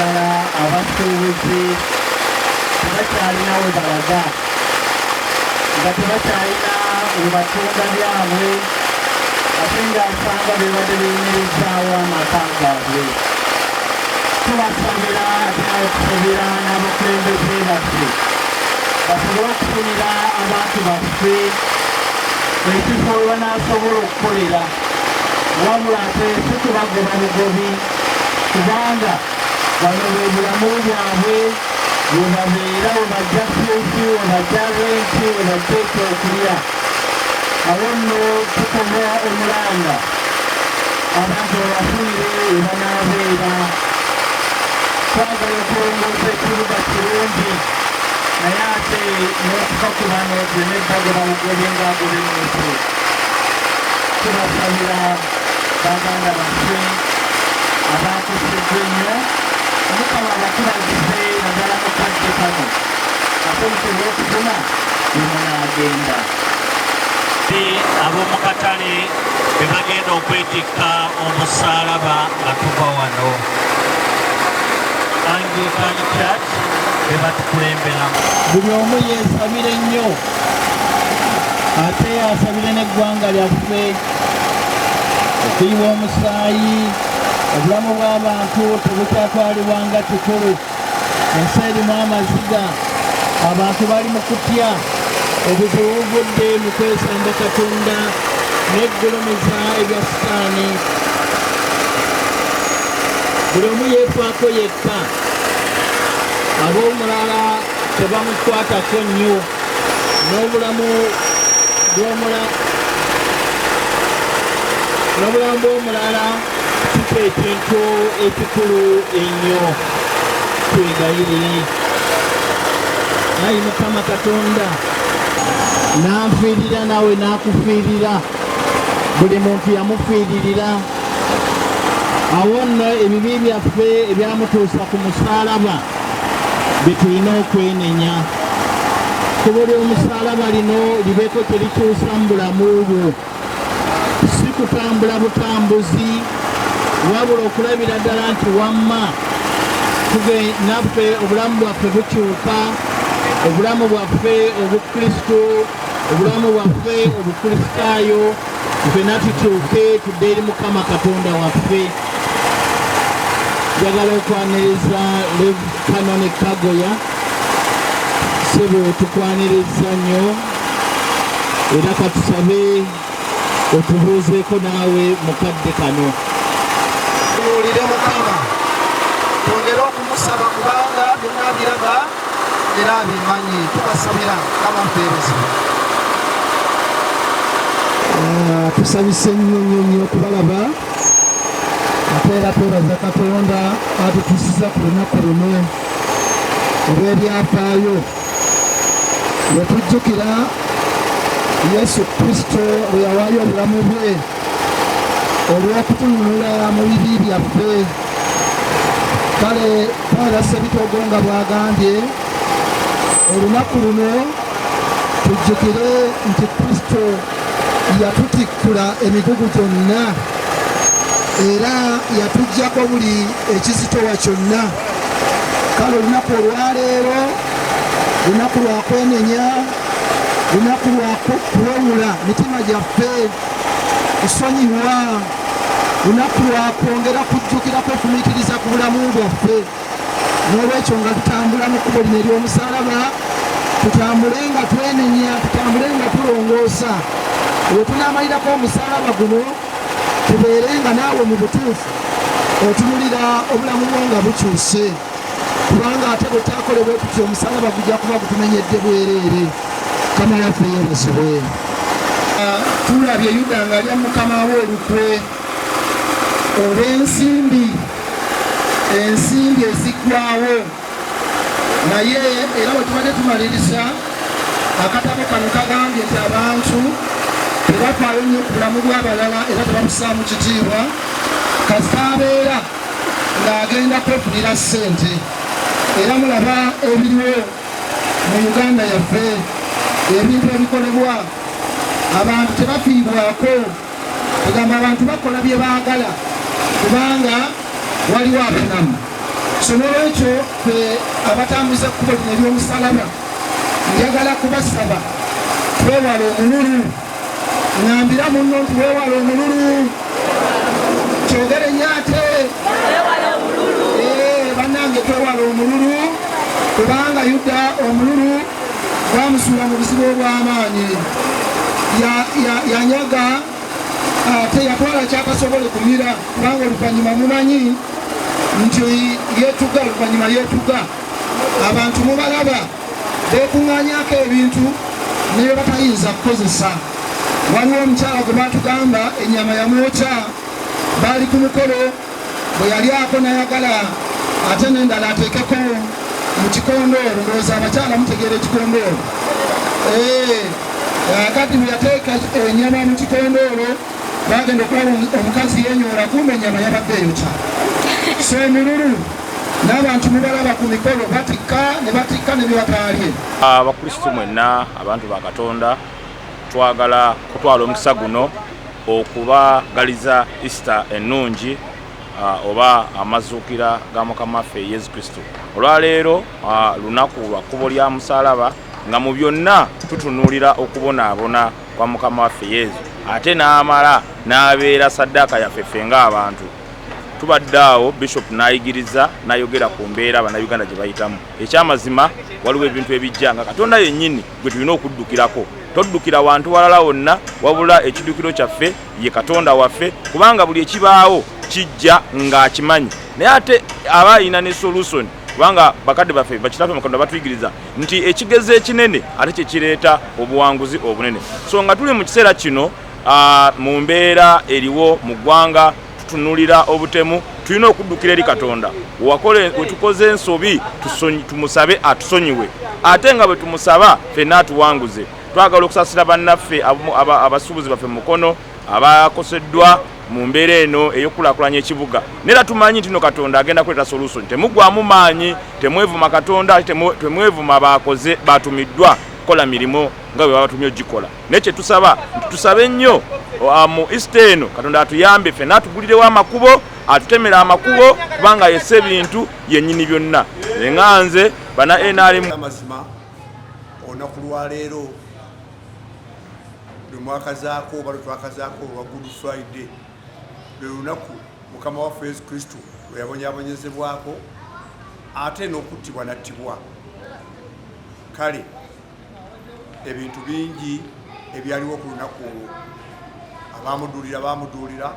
abalala abasuubuzi tebakyalina we balaga nga tebakyalina we batunda byabwe ate ng'asanga bebadde biyimirizaawo amaka gaabwe. Tubasabira ate n'okusabira n'abakulembeze baffe basobole okufunira abantu baffe ekifo we banaasobola okukolera, wabula ate si kubagoba bugobi kubanga bano bwe bulamu bwabwe we babeera, we bajja fyuki, we bajja lwenki, we bajja ekyokulya. Awo nno tukoma omulanga abantu babafunire we banaabeera. Twagala okulongoosa ekibuga kirungi naye ate n'okufa ku bano tuleme bagoba bugobi ng'agoba ennyo. Tubasabira baganda baffe abaakusiddwa ennyo, Omukama abakubagize naddala mu kadde kano ate musobole okufuna bye munaagenda. Ab'omu katale be bagenda okwetikka omusaalaba nga tuva wano. Anglican Church be batukulemberamu. Buli omu yeesabire nnyo ate asabire n'eggwanga lyaffe okuyiwa omusaayi, obulamu bw'abantu tebukyatwalibwa nga kikulu. Ensi erimu amaziga, abantu bali mu kutya, obuzibu buvudde mu kwesamba Katonda n'eggulumiza ebya Sitaani. Buli omu yeefaako yekka, ab'omulala tebamukwatako nnyo, n'obulamu bw'omulala kiko ekintu ekikulu ennyo. Twegayirire. Ayi Mukama Katonda n'anfiirira, nawe n'akufiirira, buli muntu yamufiiririra. Awo nno ebibi byaffe ebyamutuusa ku musaalaba bye tulina okwenenya. Ku buli omusaalaba lino libeeko kye likyusa mu bulamu bwo, si kutambula butambuzi, wabula okulabira ddala nti wamma naffe obulamu bwaffe bukyuka, obulamu bwaffe obukristo, obulamu bwaffe obukristaayo, ffenna tukyuke tudde eri Mukama Katonda waffe. Njagala okwaniriza Rev. Canon Kagoya, ssebo tukwaniriza nnyo era katusabe otubuuzeeko naawe mu kadde kano. Tuwulire Mukama, twongere okumusaba kubanga byonna abiraga era abimanyi. Tubasabira Mukama mpeereza. Tusabise nnyo okubalaba ate era twebaza Katonda atutuusiza ku lunaku luno olw'ebyafaayo bwe tujjukira Yesu Kristo bwe yawaayo obulamu bwe olw'okutununula mu bibi byaffe. Kale Paula Ssebitogo nga bw'agambye olunaku luno tujjukire nti Kristo yatutikkula emigugu gyonna era yatuggyako buli ekizitowa kyonna. Kale olunaku olwaleero lunaku lwa kwenenya, lunaku lwa kuwewula mitima gyaffe, kusonyiwa, lunaku lwa kwongera kujjukirako okumiikiriza ku bulamu bwaffe. N'olwekyo nga tutambula mu kkubo lino ery'omusaalaba, tutambule nga twenenya, tutambule nga tulongoosa. Bwe tunaamalirako omusaalaba guno tubeere nga naawe mu butuufu otunulira obulamu bwo nga bukyuse, kubanga ate bwe taakolebwe tutyo omusaalaba gujja kuba gutumenyedde bwereere. Mukama waffe yeebazibwe. Tulabye Yuda ng'alya mukama we olukwe olw'ensimbi eziggwawo, naye era bwe tubadde tumaliriza akatabo kano kagambye nti abantu tebafaayo nnyo ku bulamu bw'abalala era tebamusaamu kitiibwa kasita abeera ng'agenda kwefunira ssente. Era mulaba ebiriwo mu Uganda yaffe, ebintu ebikolebwa, abantu tebafiibwako. Tugamba abantu bakola bye baagala kubanga waliwo afunamu. so n'olwekyo ffe abatambuza ekkubo lino ery'omusalaba njagala kubasaba twewala omululu. Ngambira munno nti weewala omululu. Kyogere nnyo ate bannange twewala omululu kubanga Yuda omululu gwamusuula mu buzibu obw'amaanyi. Yanyaga ate yatwala kyakasobole kumira kubanga oluvannyuma mumanyi nti yeetuga, oluvannyuma yeetuga. Abantu mubalaba beekuŋŋaanyako ebintu naye batayinza kukozesa. Waliwo omukyala gwe baatugamba ennyama yamwokya, baali ku mukolo, bwe yalyako nayagala ate n'endala ateekeko mu kikondoolo. Ndowooza abakyala mutegeera ekikondoolo. Kati bwe yateeka ennyama mu kikondoolo bagenda okulaba omukazi yenyoola, kumbe ennyama yabadde eyokya. So omululu n'abantu mubalaba ku mikolo batikka ne bibataalye. Abakristu mwenna abantu ba Katonda twagala kutwala omukisa guno okubagaliza Easter ennungi oba amazuukira ga Mukama waffe Yesu Kristo. Olwaleero lunaku lwa kkubo lya musalaba nga mu byonna tutunuulira okubonaabona kwa Mukama waffe Yesu, ate n'amala n'abeera saddaaka yaffe ffe ng'abantu. Tubadde awo Bishop n'ayigiriza n'ayogera ku mbeera Bannayuganda gye bayitamu. Ekyamazima waliwo ebintu ebijja nga Katonda yennyini gwe tulina okuddukirako. Toddukira wantu walala wonna wabula ekiddukiro kyaffe ye Katonda waffe, kubanga buli ekibaawo kijja ng'akimanyi. Naye ate aba alina ne solution, kubanga bakadde baffe bakitaffe mu Katonda batuyigiriza nti ekigeze ekinene ate kye kireeta obuwanguzi obunene. So nga tuli mu kiseera kino mu mbeera eriwo mu ggwanga tutunulira obutemu, tulina okuddukira eri Katonda. Wetukoze ensobi tumusabe atusonyiwe, ate nga bwe tumusaba ffenna atuwanguze. Twagala okusasira bannaffe abasuubuzi baffe mu mukono abakoseddwa mu mbeera eno ey'okulaakulanya ekibuga. Neera tumanyi nti no Katonda agenda kuleeta solution. Temuggwaamu maanyi, temwevuma Katonda, temwevuma bakoze batumiddwa kukola mirimu nga bwe babatumye ogikola. Naye kye tusaba nti tusabe nnyo mu Easter eno Katonda atuyambe ffenna atugulirewo amakubo, atutemera amakubo, kubanga yesse ebintu yennyini byonna. Eŋŋanze bana NRM amazima olunaku lwaleero lwe mwakazaako oba lwe twakazaako olwa Good Friday, lwe lunaku Mukama waffe Yesu Kristo lwe yabonyaabonyezebwako ate n'okuttibwa nattibwa. Kale ebintu bingi ebyaliwo ku lunaku olwo, abaamuduulira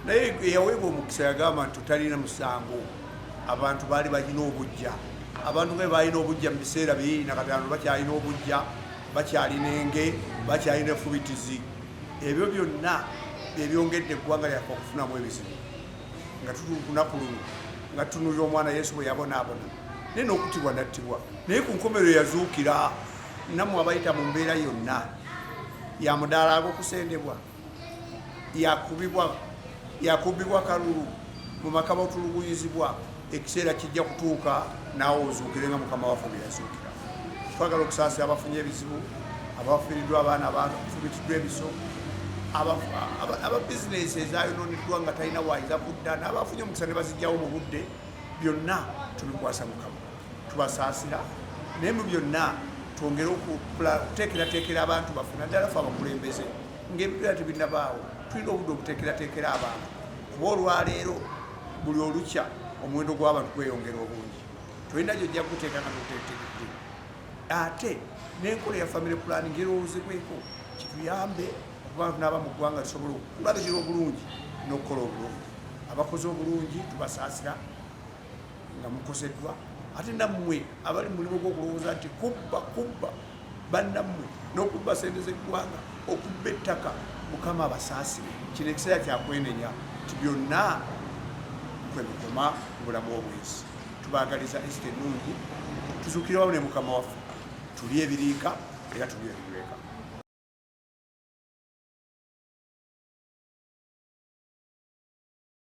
naye eyaweebwa omukisa yagamba nti talina musango. Abantu baali balina obujja, abantu nga balina obujja mu biseera bibiri na kataano bakyalina obujja, bakyalina enge, bakyalina efubitizi. Ebyo byonna ebyongedde eggwanga lyaffe okufunamu ebizibu nga lunaku luno nga tutunuulira omwana Yesu bwe yabonaabona naye n'okuttibwa nattibwa. Naye ku nkomerero yazuukira. Nammwe abayita mu mbeera yonna ya mudaala ag'okusendebwa, yakubbibwa kalulu, mu maka batuluguyizibwa, ekiseera kijja kutuuka naawe ozuukire nga Mukama waffe bwe yazuukira. Twagala okusaasira abafunye ebizibu, abafiiriddwa abaana abafubitiddwa ebiso, ababizinesi ezayonooneddwa nga talina waayinza kudda, n'abafunye omukisa ne bazijjawo mu budde, byonna tubikwasa Mukama, tubasaasira. Naye mu byonna twongere okuteekerateekera abantu baffe, naddala ffe abakulembeze ng'ebibeera tebinnabaawo, tulina obudde obuteekerateekera abantu, kuba olwaleero buli olukya omuwendo gw'abantu gweyongera obungi. Tolina gy'ojja kuteeka nga noteetegedde. Ate n'enkola ya family planning erowoozebweko kituyambe okuba tunaaba mu ggwanga tusobole okulabirira obulungi n'okukola obulungi. Abakoze obulungi tubasaasira nga mukoseddwa, ate nammwe abali mu mulimu gw'okulowooza nti kubba bannammwe n'okubba sente z'eggwanga, okubba ettaka, Mukama abasaasire. Kino ekiseera kyakwenenya nti byonna kwebikoma mu bulamu obwensi. Tubaagaliza Easter ennungi, tuzuukire wamu ne Mukama waffe, tulye ebiriika era tulye ebiweka.